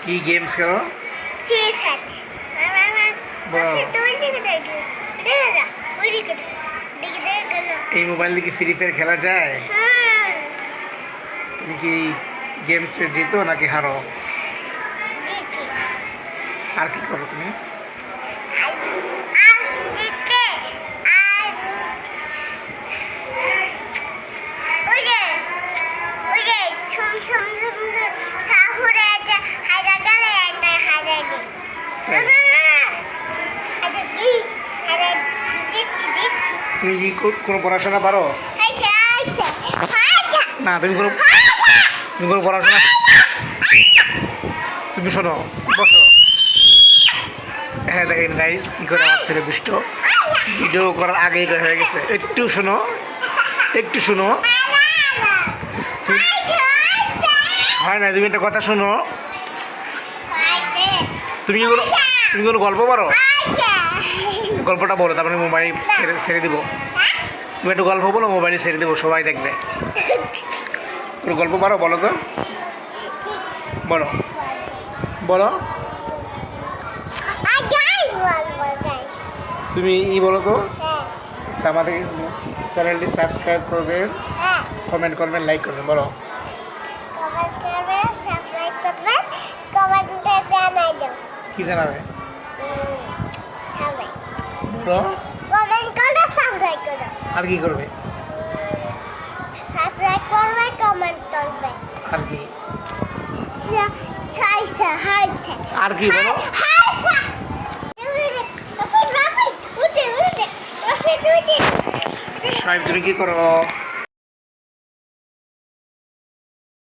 কি গেমস খেলো? এই মোবাইল দিয়ে ফ্রি ফায়ার খেলা যায়? তুমি কি গেমসে জিতো নাকি হারো? আর কি করো তুমি? তুমি কি কোনো পড়াশোনা পারো না? তুমি কোনো পড়াশোনা, তুমি শোনো, বসো। হ্যাঁ দেখেন গাইস কি করে আমার ছেলে দুষ্ট, ভিডিও করার আগেই হয়ে গেছে। একটু শোনো, হয় না, তুমি একটা কথা শোনো। তুমি কোনো গল্প পারো? গল্পটা বলো, তারপরে মোবাইল ছেড়ে দিব। তুমি একটু গল্প বলো, মোবাইলে ছেড়ে দেবো, সবাই দেখবে। কোনো গল্প পারো? বলো তো, বলো। তুমি বলো তো। আমাদের চ্যানেলটি সাবস্ক্রাইব করবেন, কমেন্ট করবেন, লাইক করবেন। বলো। কি জানাবে? বলো। আর কি করবে? আর কি? আর কি বলো? সাহেব তুমি কি করো?